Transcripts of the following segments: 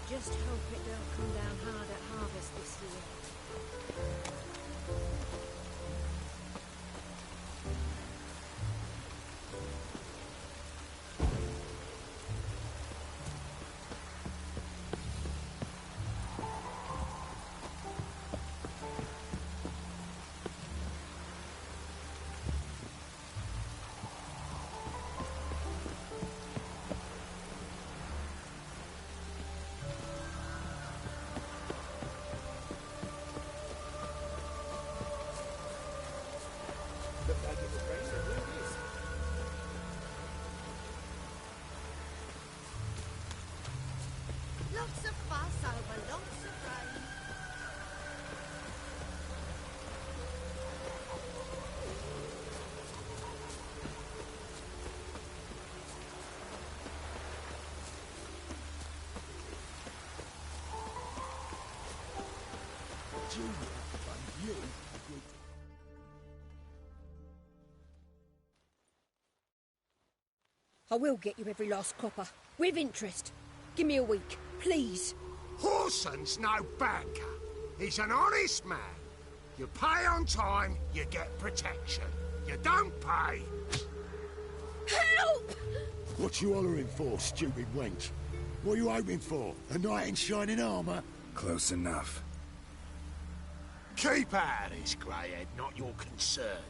Just hope it don't come down hard at harvest this year. Lots of fuss over lots of rain. I will get you every last copper, with interest. Give me a week, please. Horson's no banker. He's an honest man. You pay on time, you get protection. You don't pay... Help! What you hollering for, stupid wench? What are you hoping for? A knight in shining armour? Close enough. Keep out of this, Greyhead, not your concern.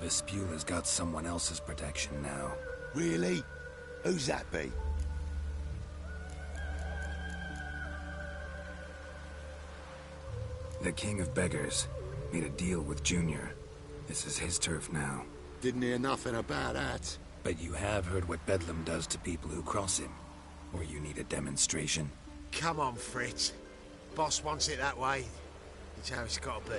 Vespula's got someone else's protection now. Really? Who's that be? The King of Beggars made a deal with Junior. This is his turf now. Didn't hear nothing about that. But you have heard what Bedlam does to people who cross him. Or you need a demonstration? Come on, Fritz. Boss wants it that way. It's how it's got to be.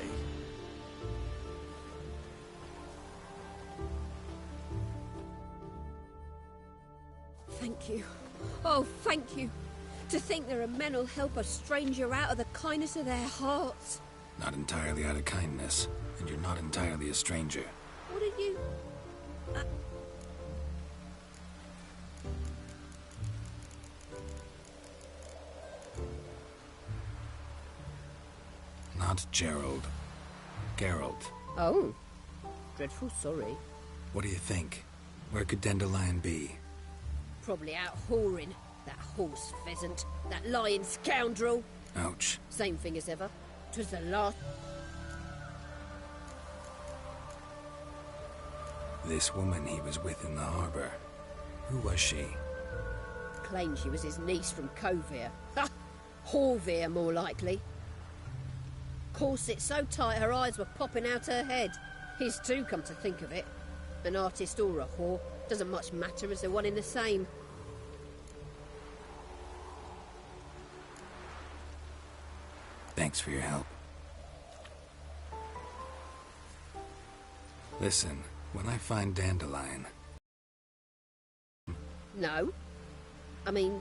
Thank you. Oh, thank you. To think there are men who'll help a stranger out of the kindness of their hearts. Not entirely out of kindness, and you're not entirely a stranger. What are you... Not Gerald. Geralt. Oh. Dreadful sorry. What do you think? Where could Dandelion be? Probably out whoring. That horse pheasant. That lying scoundrel. Ouch. Same thing as ever. 'Twas the last... This woman he was with in the harbor. Who was she? Claimed she was his niece from Kovir. Ha! Horvir, more likely. Corset so tight her eyes were popping out her head. His too, come to think of it. An artist or a whore. Doesn't much matter as they're one in the same. Thanks for your help. Listen, when I find Dandelion... No. I mean...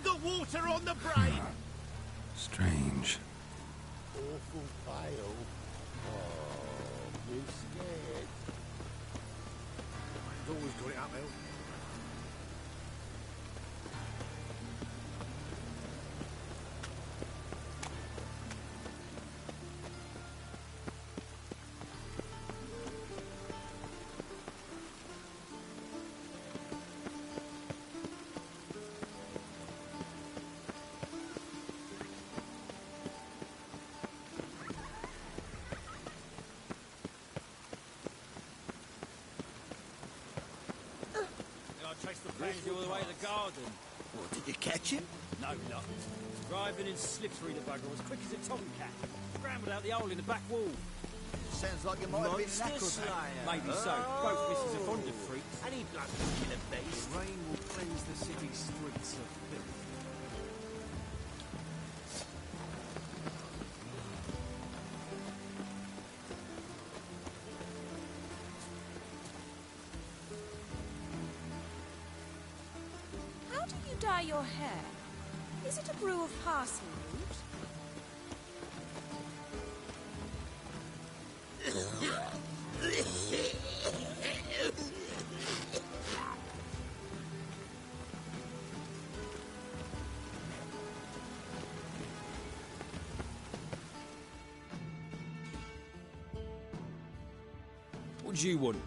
got water on the brain? Strange. Awful pale. Oh, you scared. I've always got it up, El. I chased the pansy all the way to the garden. What, did you catch him? No luck. Driving and slippery, the bugger, as quick as a tomcat. Scrambled out the hole in the back wall. Sounds like you might have been an Monster acrobat. slayer. Maybe so. Both misses are fond of freaks. Any blood can kill a beast. Rain will cleanse the city streets of filth. How do you dye your hair? Is it a brew of parsley root? What do you want?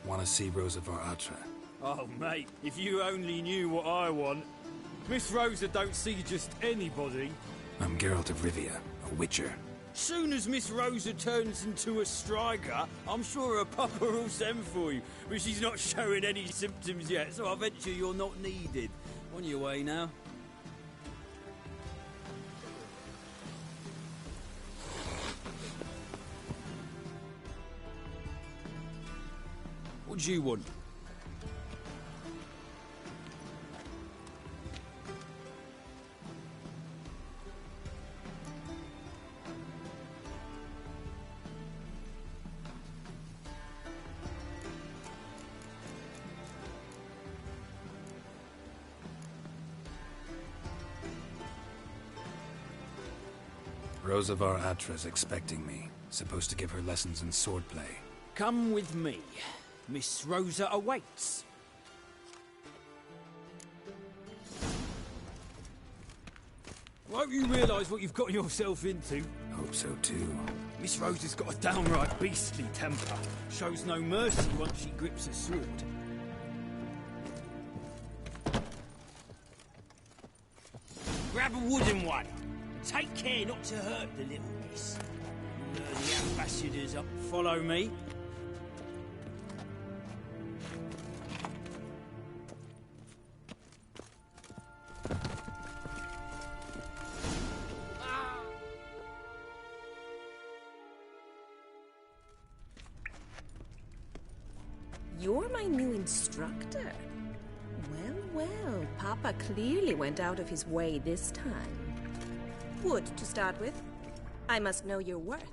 Want to see Rosa var Atra? Oh, mate, if you only knew what I want. Miss Rosa don't see just anybody. I'm Geralt of Rivia, a witcher. Soon as Miss Rosa turns into a striker, I'm sure her papa will send for you. But she's not showing any symptoms yet, so I venture you're not needed. On your way now. What do you want? Rosa var Atra's expecting me. Supposed to give her lessons in swordplay. Come with me. Miss Rosa awaits. Won't you realise what you've got yourself into? Hope so too. Miss Rosa's got a downright beastly temper. Shows no mercy once she grips a sword. Grab a wooden one. Take care not to hurt the little miss. Lure the ambassadors up. Follow me. You're my new instructor. Well, well, Papa clearly went out of his way this time. Wood, to start with. I must know your worth.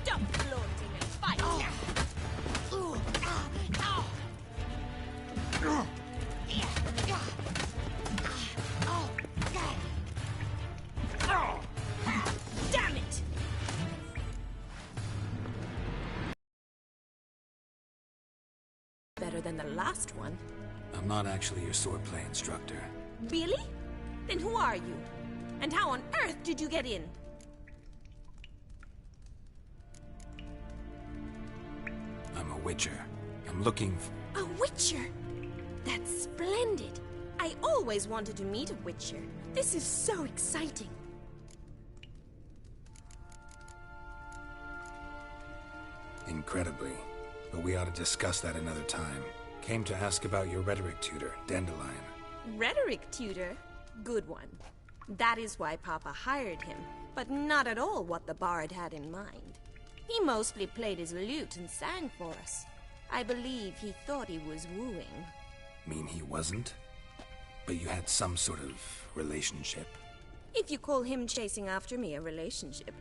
Stop flaunting and fight now! Damn it! Better than the last one. I'm not actually your swordplay instructor. Really? Then who are you? And how on earth did you get in? I'm a witcher. I'm looking for... A witcher? That's splendid. I always wanted to meet a Witcher. This is so exciting. Incredibly. But we ought to discuss that another time. Came to ask about your rhetoric tutor, Dandelion. Rhetoric tutor? Good one. That is why Papa hired him, but not at all what the bard had in mind. He mostly played his lute and sang for us. I believe he thought he was wooing. Mean he wasn't? But you had some sort of relationship. If you call him chasing after me a relationship.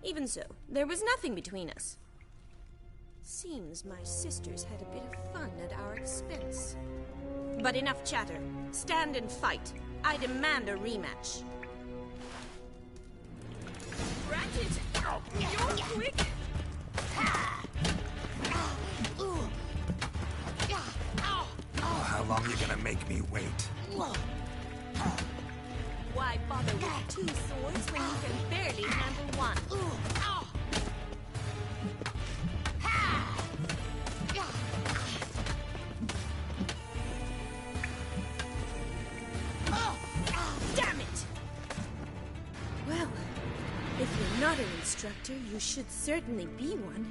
Even so, there was nothing between us. Seems my sisters had a bit of fun at our expense. But enough chatter. Stand and fight. I demand a rematch. Granted. You're quick. Oh, how long you gonna make me wait? Why bother with 2 swords when you can barely handle one? Damn it! Well, if you're not an instructor, you should certainly be one.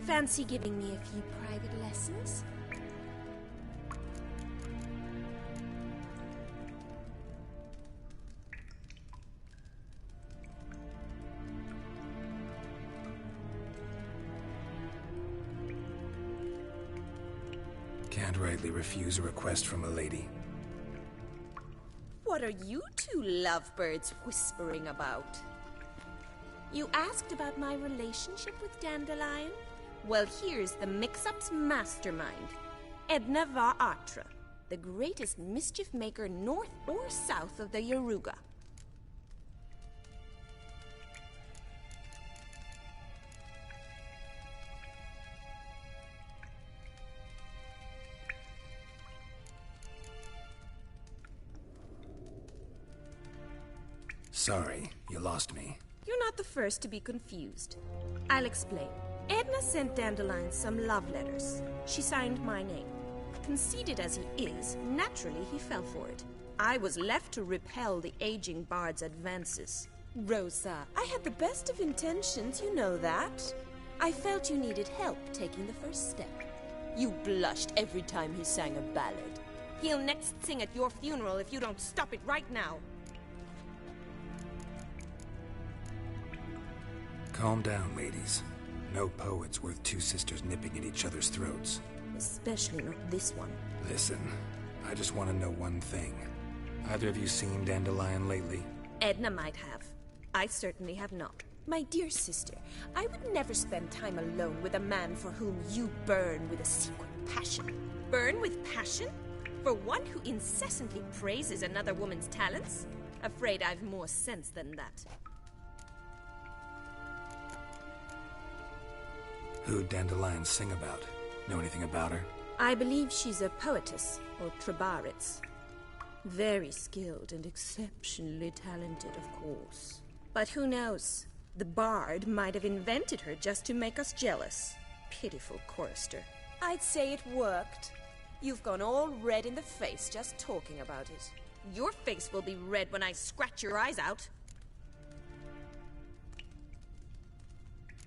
Fancy giving me a few private lessons? Can't rightly refuse a request from a lady. What are you two lovebirds whispering about? You asked about my relationship with Dandelion? Well, here's the mix-up's mastermind. Edna var Atra, the greatest mischief maker north or south of the Yaruga. Sorry, you lost me. You're not the first to be confused. I'll explain. Edna sent Dandelion some love letters. She signed my name. Conceited as he is, naturally he fell for it. I was left to repel the aging bard's advances. Rosa, I had the best of intentions, you know that. I felt you needed help taking the first step. You blushed every time he sang a ballad. He'll next sing at your funeral if you don't stop it right now. Calm down, ladies. No poet's worth 2 sisters nipping at each other's throats. Especially not this one. Listen, I just want to know one thing. Either of you seen Dandelion lately? Edna might have. I certainly have not. My dear sister, I would never spend time alone with a man for whom you burn with a secret passion. Burn with passion? For one who incessantly praises another woman's talents? Afraid I've more sense than that. Who'd Dandelion sing about? Know anything about her? I believe she's a poetess, or Trebaritz. Very skilled and exceptionally talented, of course. But who knows? The bard might have invented her just to make us jealous. Pitiful chorister. I'd say it worked. You've gone all red in the face just talking about it. Your face will be red when I scratch your eyes out.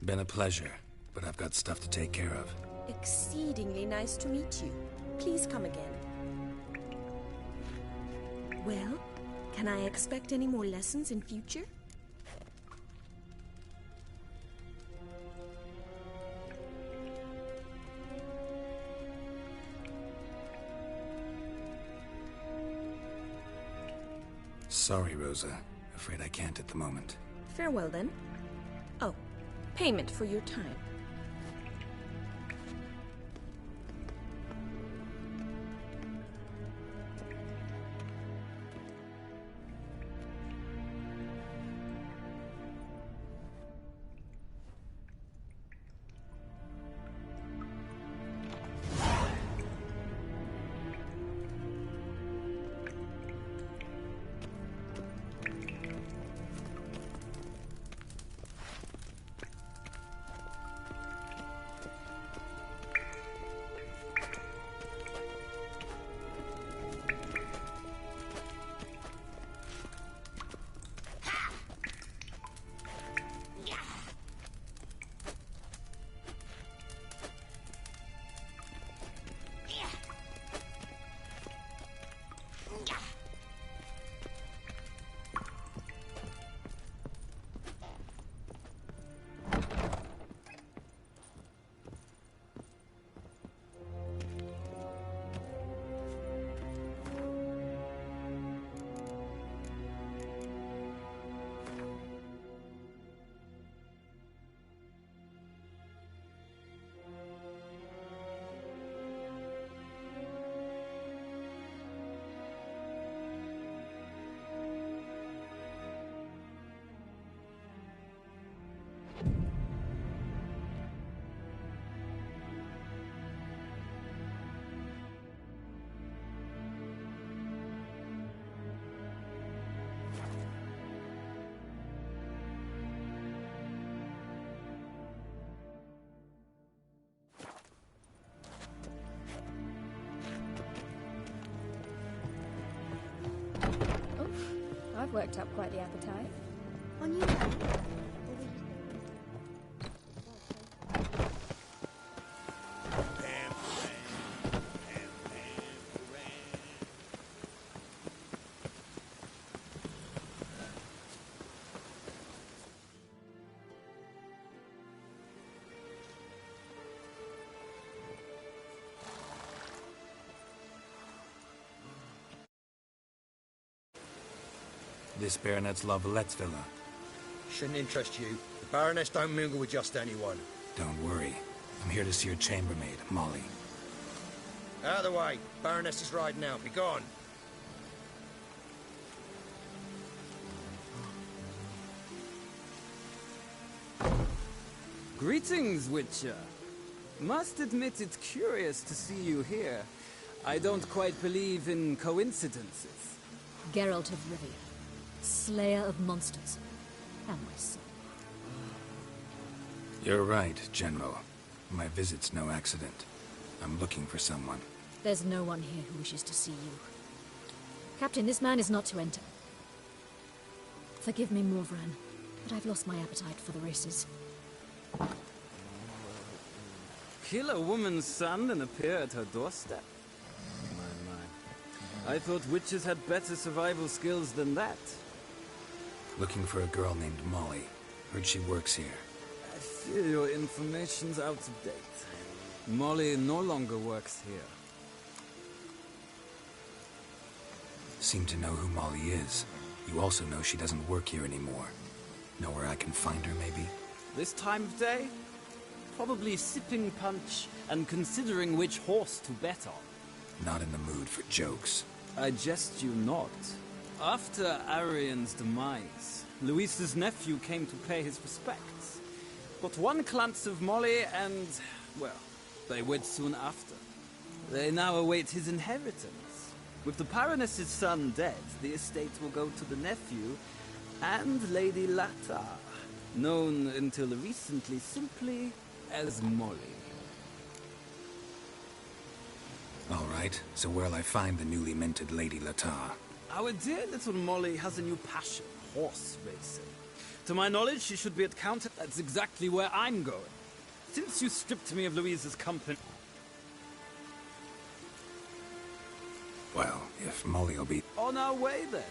Been a pleasure, but I've got stuff to take care of. Exceedingly nice to meet you. Please come again. Well, can I expect any more lessons in future? Sorry, Rosa. Afraid I can't at the moment. Farewell, then. Oh, payment for your time. I've worked up quite the appetite. On you. This Baronet's La Valette's villa. Shouldn't interest you. The Baroness don't mingle with just anyone. Don't worry. I'm here to see your chambermaid, Molly. Out of the way. Baroness is riding out. Be gone. Greetings, Witcher. Must admit it's curious to see you here. I don't quite believe in coincidences. Geralt of Rivia, slayer of monsters, and my son. You're right, General. My visit's no accident. I'm looking for someone. There's no one here who wishes to see you. Captain, this man is not to enter. Forgive me, Morvran, but I've lost my appetite for the races. Kill a woman's son and appear at her doorstep? My. I thought witches had better survival skills than that. Looking for a girl named Molly. Heard she works here. I fear your information's out of date. Molly no longer works here. Seem to know who Molly is. You also know she doesn't work here anymore. Know where I can find her, maybe? This time of day? Probably sipping punch and considering which horse to bet on. Not in the mood for jokes. I jest you not. After Arian's demise, Luis's nephew came to pay his respects. Got one glance of Molly and, well, they wed soon after. They now await his inheritance. With the Baroness's son dead, the estate will go to the nephew and Lady Latar, known until recently simply as Molly. All right, so where'll I find the newly minted Lady Latar? Our dear little Molly has a new passion, horse racing. To my knowledge, she should be at Count. That's exactly where I'm going. Since you stripped me of Louise's company... Well, if Molly'll be... On our way, then.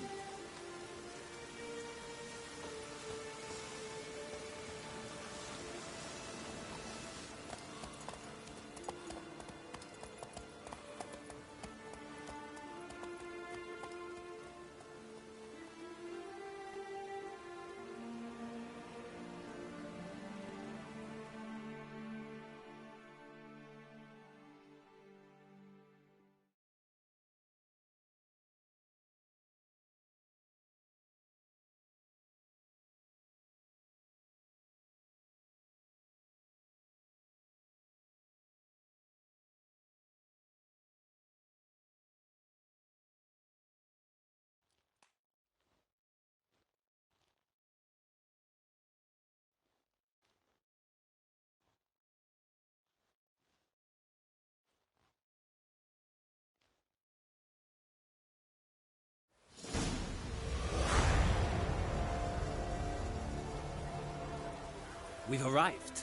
We've arrived.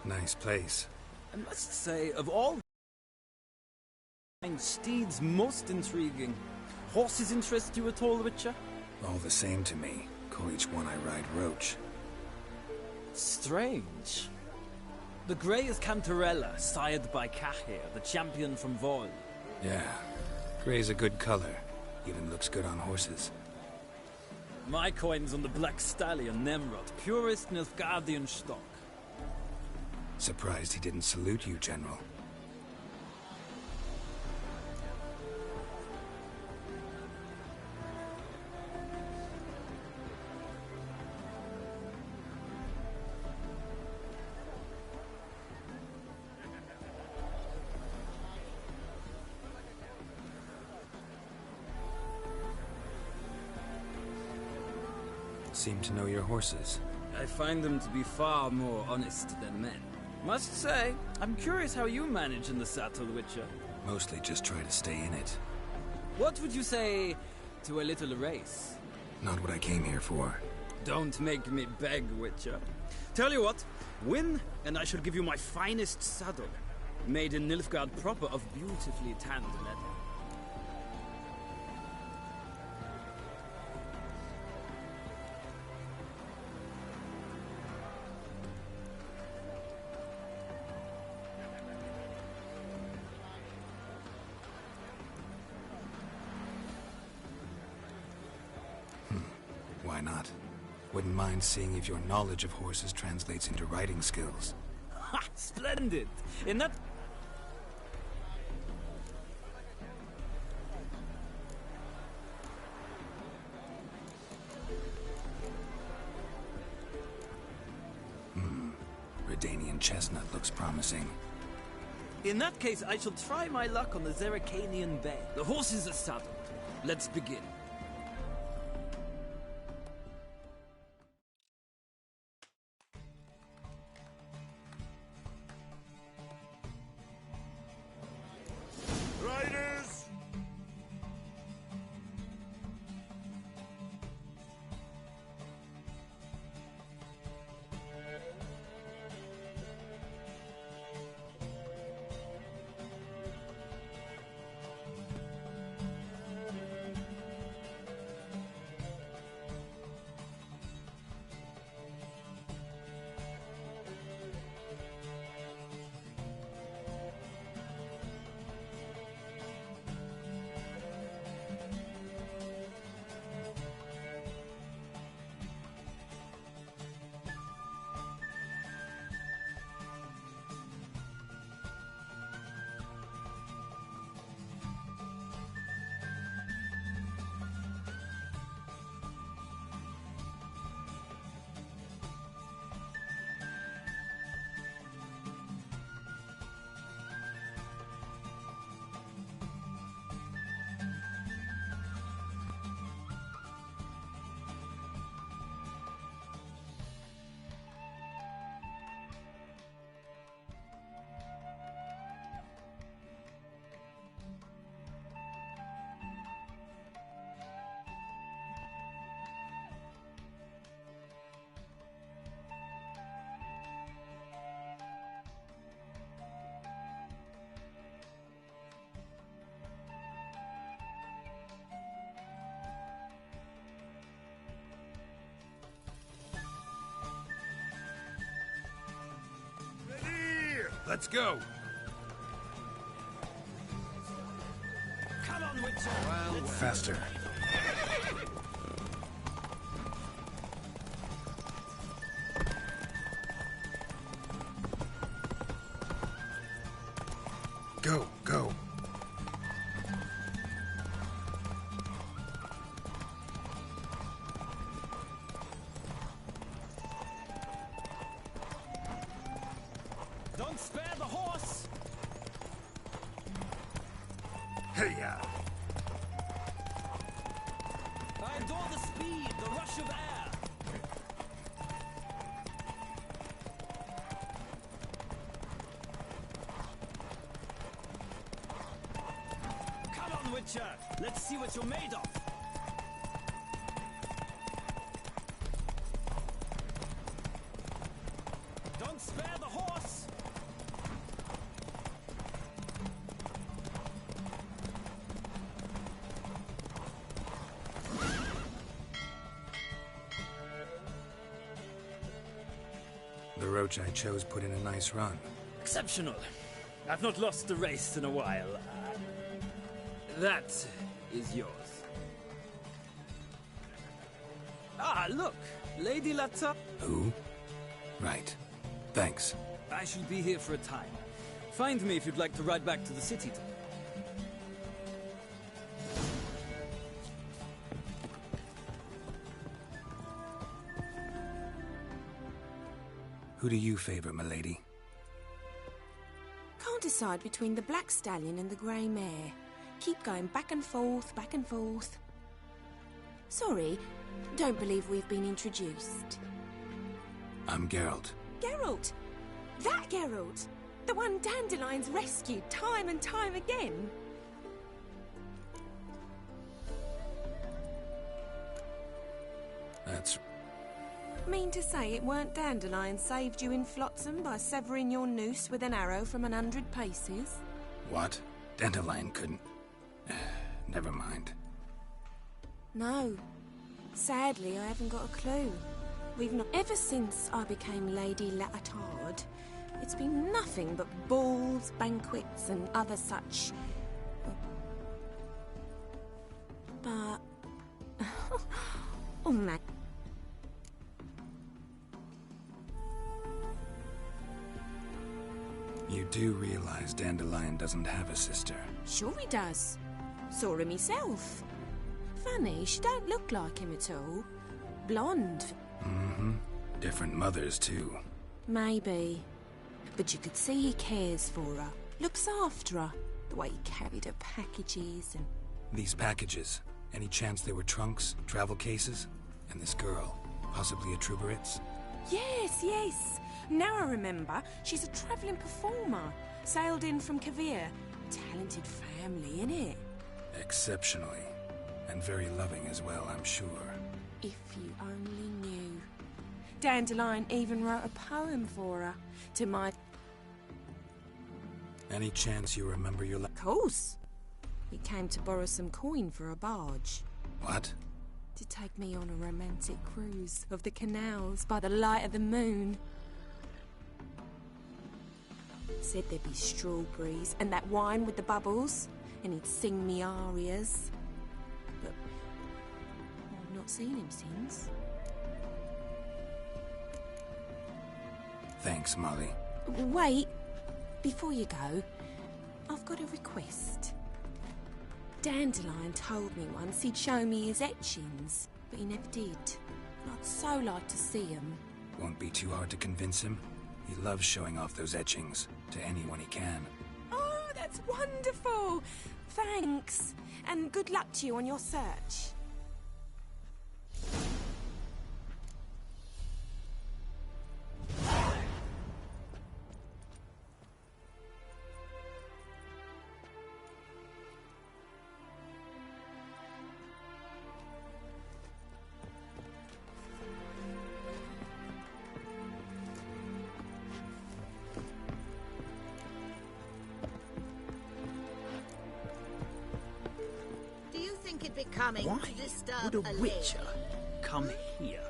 Nice place. I must say, of all steeds most intriguing. Horses interest you at all, Witcher? All the same to me. Call each one I ride Roach. Strange. The grey is Cantarella, sired by Cahir, the champion from Vol. Yeah. Grey's a good color. Even looks good on horses. My coin's on the Black Stallion, Nemrod, purest Nilfgaardian stock. Surprised he didn't salute you, General. Seem to know your horses. I find them to be far more honest than men. Must say, I'm curious how you manage in the saddle, Witcher. Mostly just try to stay in it. What would you say to a little race. Not what I came here for. Don't make me beg, Witcher. Tell you what, win, and I shall give you my finest saddle. Made in Nilfgaard proper of beautifully tanned leather. Why not? Wouldn't mind seeing if your knowledge of horses translates into riding skills. Ha! Splendid! In that... Redanian chestnut looks promising. In that case, I shall try my luck on the Zerrikanian Bay. The horses are saddled. Let's begin. Riders! Let's go! Come on, Witcher! Faster. Go, go. Don't spare the horse! Hey-ya! I adore the speed, the rush of air! Come on, Witcher! Let's see what you're made of! Don't spare the horse! The roach I chose put in a nice run. Exceptional. I've not lost a race in a while. That is yours. Ah, look! Lady Lata. Who? Right. Thanks. I shall be here for a time. Find me if you'd like to ride back to the city. Who do you favor, milady? Can't decide between the black stallion and the grey mare. Keep going back and forth, back and forth. Sorry, don't believe we've been introduced. I'm Geralt. Geralt! That Geralt! The one Dandelion's rescued time and time again. Mean to say it weren't Dandelion saved you in Flotsam by severing your noose with an arrow from 100 paces? What? Dandelion couldn't... Never mind. No. Sadly, I haven't got a clue. We've not... Ever since I became Lady Latard, it's been nothing but balls, banquets, and other such... But... oh, man. You do realize Dandelion doesn't have a sister? Sure he does. Saw him myself. Funny, she don't look like him at all. Blonde. Mm-hmm. Different mothers, too. Maybe. But you could see he cares for her. Looks after her. The way he carried her packages and... These packages, any chance they were trunks, travel cases? And this girl, possibly a Truberitz? Yes, yes. Now I remember, she's a travelling performer. Sailed in from Kavir. Talented family, innit? Exceptionally. And very loving as well, I'm sure. If you only knew. Dandelion even wrote a poem for her. To my... Any chance you remember your... Of course. He came to borrow some coin for a barge. What? To take me on a romantic cruise of the canals by the light of the moon. Said there'd be strawberries and that wine with the bubbles, and he'd sing me arias. But I've not seen him since. Thanks, Molly. Wait, before you go, I've got a request. Dandelion told me once he'd show me his etchings, but he never did. And I'd so like to see them. Won't be too hard to convince him. He loves showing off those etchings to anyone he can. Oh, that's wonderful! Thanks, and good luck to you on your search. Coming Why to disturb would a lady? witcher come here?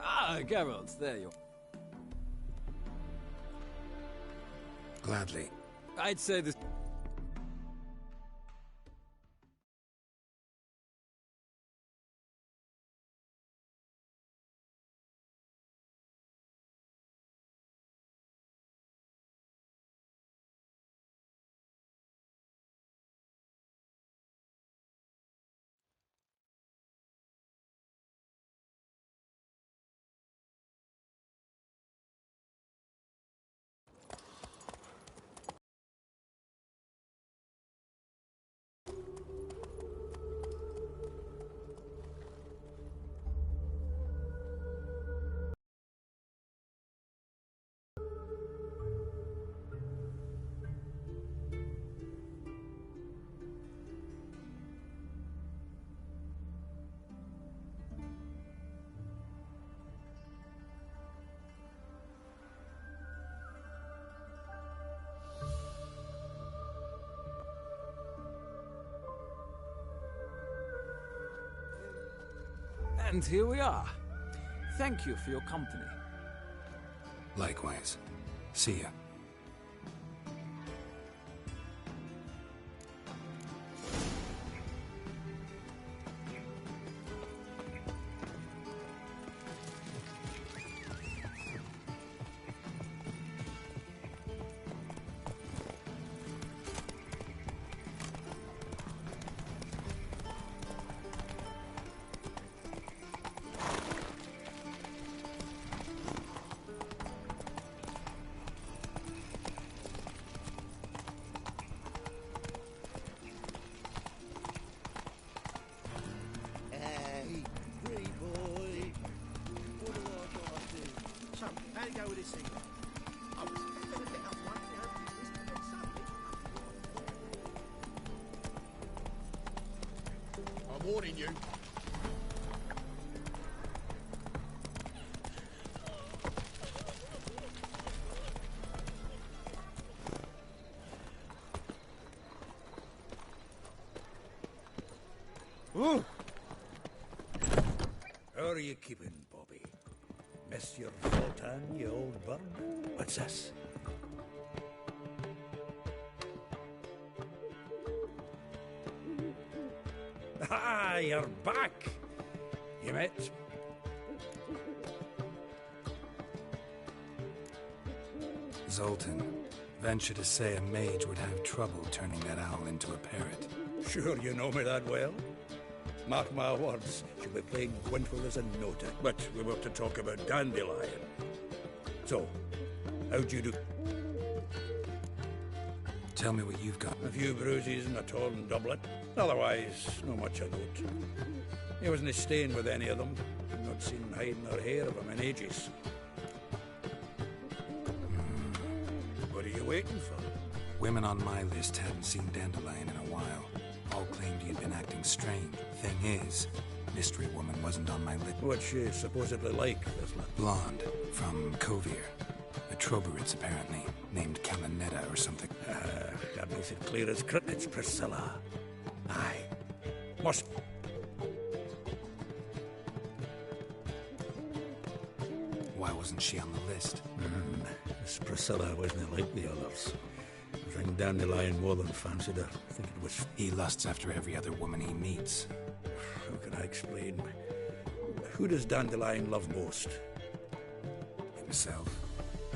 Ah, Geralt, there you are. Gladly. I'd say this... And here we are. Thank you for your company. Likewise. See ya. Morning, you. Ooh. How are you keeping, Bobby? Monsieur Sultan, you old bird? What's this? Ah, you're back! You met? Zoltan. Venture to say a mage would have trouble turning that owl into a parrot. Sure you know me that well? Mark my words, she'll be playing Gwynfor as a nota. But we were to talk about Dandelion. So, how'd you do? Tell me what you've got. A few bruises and a torn doublet. Otherwise, not much of note. He wasn't staying with any of them. I've not seen hiding or hair of him in ages. What are you waiting for? Women on my list hadn't seen Dandelion in a while. All claimed he'd been acting strange. Thing is, Mystery Woman wasn't on my list. What's she supposedly like, Isla? Blonde, from Kovir. A Troberits, apparently, named Caminetta or something. That makes it clear as crit. It's Priscilla. Aye. Must... Why wasn't she on the list? This Priscilla wasn't like the others. I think Dandelion more than fancied her. I think it was... He lusts after every other woman he meets. How can I explain? Who does Dandelion love most? Himself.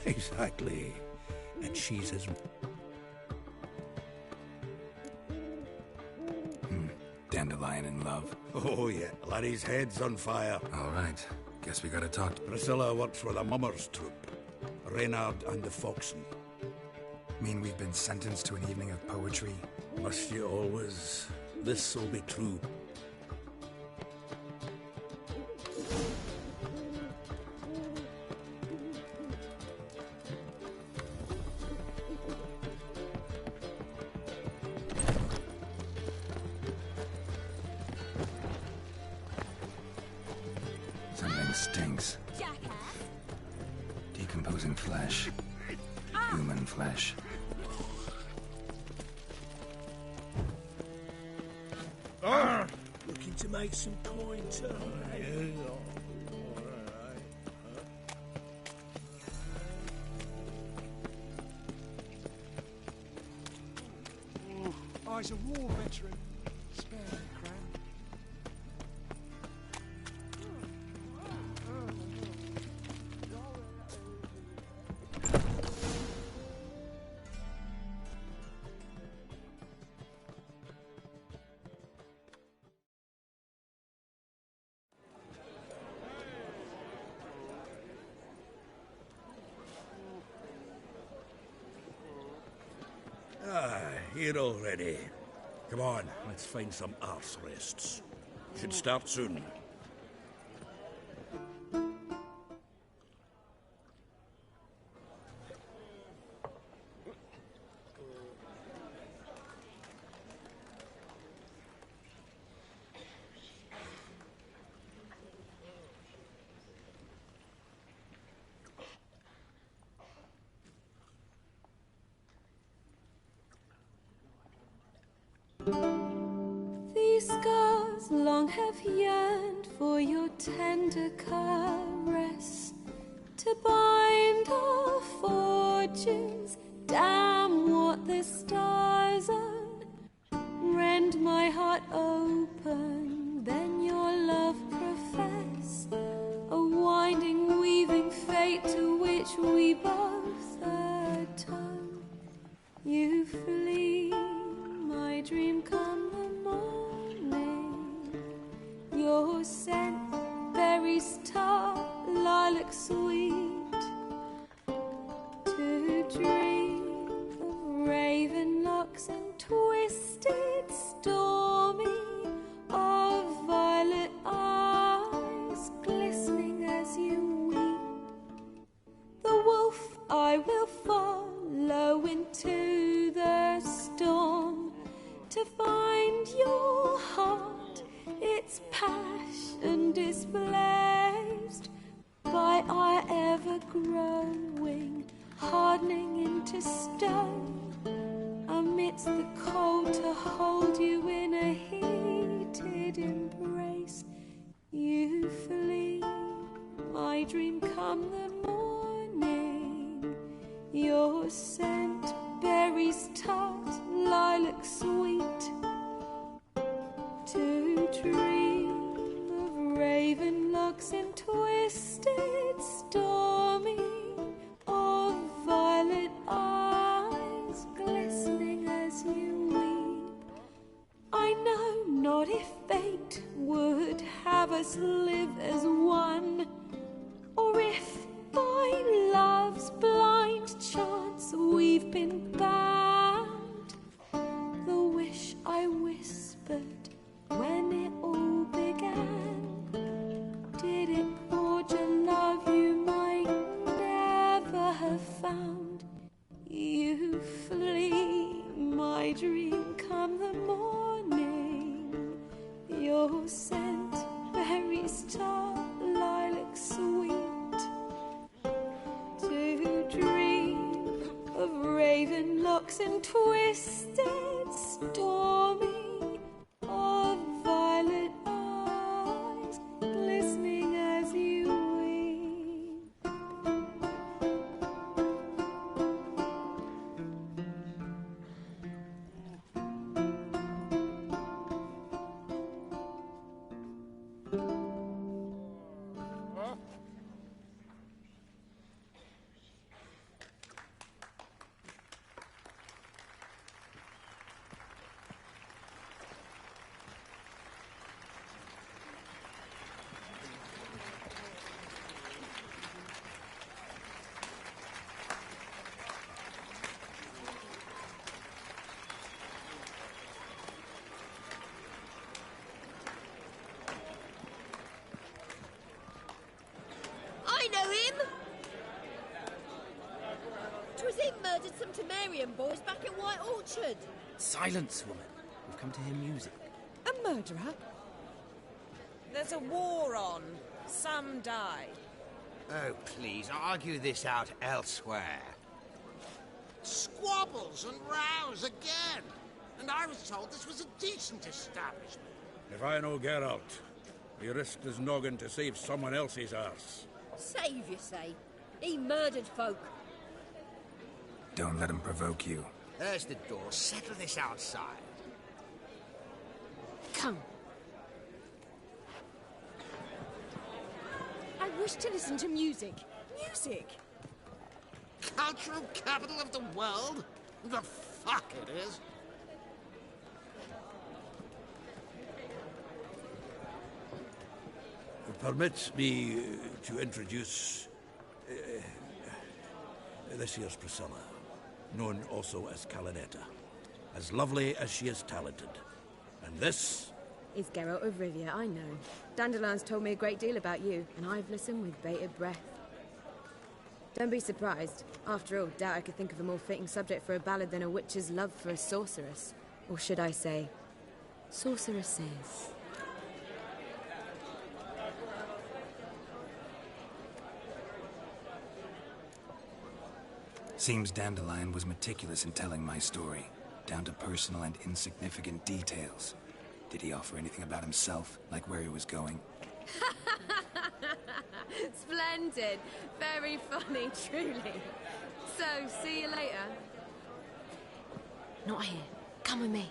Exactly. And she's his... Dandelion in love. Oh, yeah. Laddie's head's on fire. All right. Guess we gotta talk. Priscilla works for the Mummers troupe. Reynard and the Foxen. Mean we've been sentenced to an evening of poetry? Must you always? This will be true. Something stinks. Decomposing flesh. Human flesh. Looking to make some coin, too. He's a war veteran. Spare me, Cran. Here already. Come on, let's find some arse rests. Should start soon. These scars long have yearned for your tender caress, to bind our fortunes. Damn what the stars are. Rend my heart open, then your love profess, a winding, weaving fate to which we both atone. You flee, my dream come the morning. Your scent, berries tart, lilac sweet. To dream of raven locks and twisted, stormy, of violet eyes glistening as you weep. The wolf I will follow into the storm, to find your heart, its and displaced by our ever-growing, hardening into stone. Amidst the cold to hold you in a heated embrace, you flee. My dream come the morning, your scent, berries tart, lilac sweet. To dream of raven locks and twisted, stormy, of violet eyes glistening as you weep. I know not if fate would have us live as one, or if by love's blind chance we've been bound. The wish I whispered when it all began, did it forge a love you might never have found? You flee, my dream come the morning, your scent, berries tart, lilac sweet. To dream of raven locks and twisted, stormy, of violet eyes glistening as you weep. I know him! 'Twas him murdered some Temerian boys back at White Orchard. Silence, woman. We've come to hear music. A murderer? There's a war on. Some die. Oh, please, argue this out elsewhere. Squabbles and rows again. And I was told this was a decent establishment. If I know Geralt, he risked his noggin to save someone else's arse. Save, you say? He murdered folk. Don't let him provoke you. There's the door. Settle this outside. Come. I wish to listen to music. Music! Cultural capital of the world? The fuck it is. Permit me to introduce... this here's Priscilla, known also as Calinetta. As lovely as she is talented. And this... is Geralt of Rivia, I know. Dandelion's told me a great deal about you, and I've listened with bated breath. Don't be surprised. After all, doubt I could think of a more fitting subject for a ballad than a witch's love for a sorceress. Or should I say, sorceresses. Seems Dandelion was meticulous in telling my story, down to personal and insignificant details. Did he offer anything about himself, like where he was going? Splendid. Very funny, truly. So, see you later. Not here. Come with me.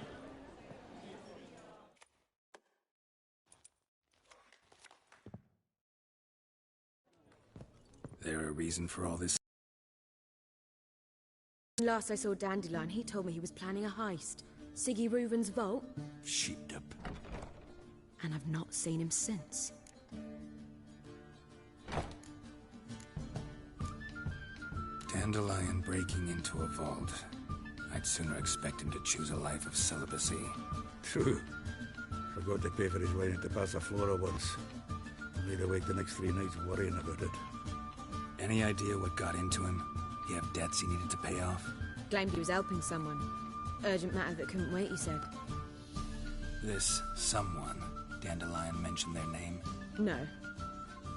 There a reason for all this? Last I saw Dandelion, he told me he was planning a heist. Siggy Reuven's vault. Sheeped up. And I've not seen him since. Dandelion breaking into a vault. I'd sooner expect him to choose a life of celibacy. True. Forgot to pay for his wine at the Passaflora once. Laid awake the next 3 nights worrying about it. Any idea what got into him? He have debts he needed to pay off? Claimed he was helping someone. Urgent matter that couldn't wait, he said. This someone, Dandelion mentioned their name? No.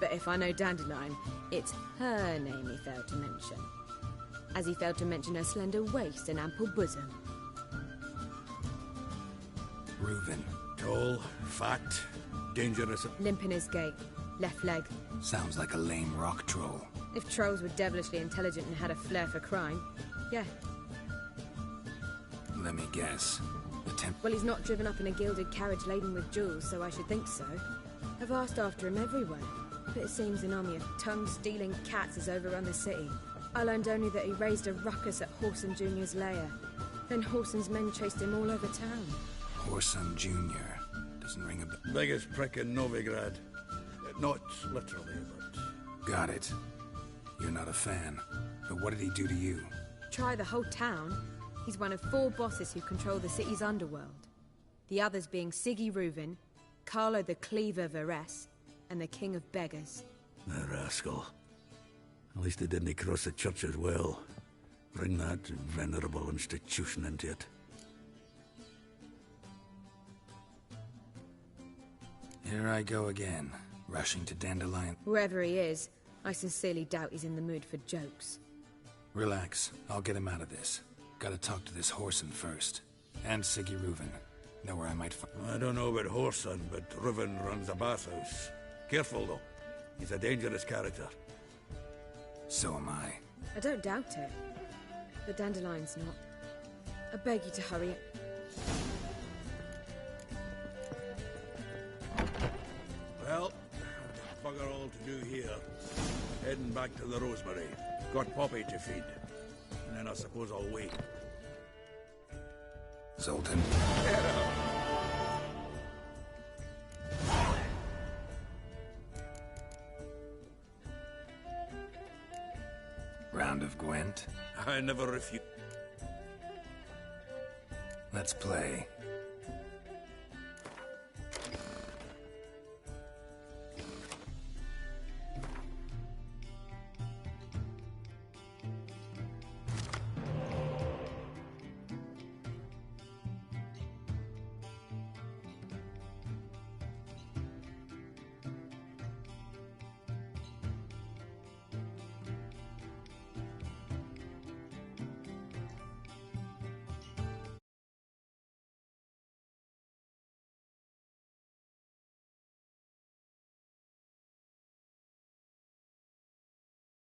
But if I know Dandelion, it's her name he failed to mention. As he failed to mention her slender waist and ample bosom. Reuven. Tall, fat, dangerous. Limp in his gait. Left leg. Sounds like a lame rock troll. If trolls were devilishly intelligent and had a flair for crime, yeah. Let me guess. Well, he's not driven up in a gilded carriage laden with jewels, so I should think so. I've asked after him everywhere, but it seems an army of tongue-stealing cats has overrun the city. I learned only that he raised a ruckus at Whoreson Jr.'s lair. Then Whoreson's men chased him all over town. Whoreson Jr. Doesn't ring a bell. Biggest prick in Novigrad. Not literally, but... Got it. You're not a fan. But what did he do to you? Try the whole town. He's one of 4 bosses who control the city's underworld. The others being Siggy Reuven, Carlo the Cleaver Varese, and the King of Beggars. The rascal. At least he didn't cross the church as well. Bring that venerable institution into it. Here I go again, rushing to Dandelion. Whoever he is, I sincerely doubt he's in the mood for jokes. Relax, I'll get him out of this. Gotta talk to this Whoreson first. And Siggy Reuven. Know where I might find... I don't know about Whoreson, but Reuven runs a bathhouse. Careful, though. He's a dangerous character. So am I. I don't doubt it. But Dandelion's not. I beg you to hurry it. Well, bugger all to do here. Heading back to the Rosemary. Got Poppy to feed. And then I suppose I'll wait. Zoltan. Round of Gwent? I never refuse. Let's play.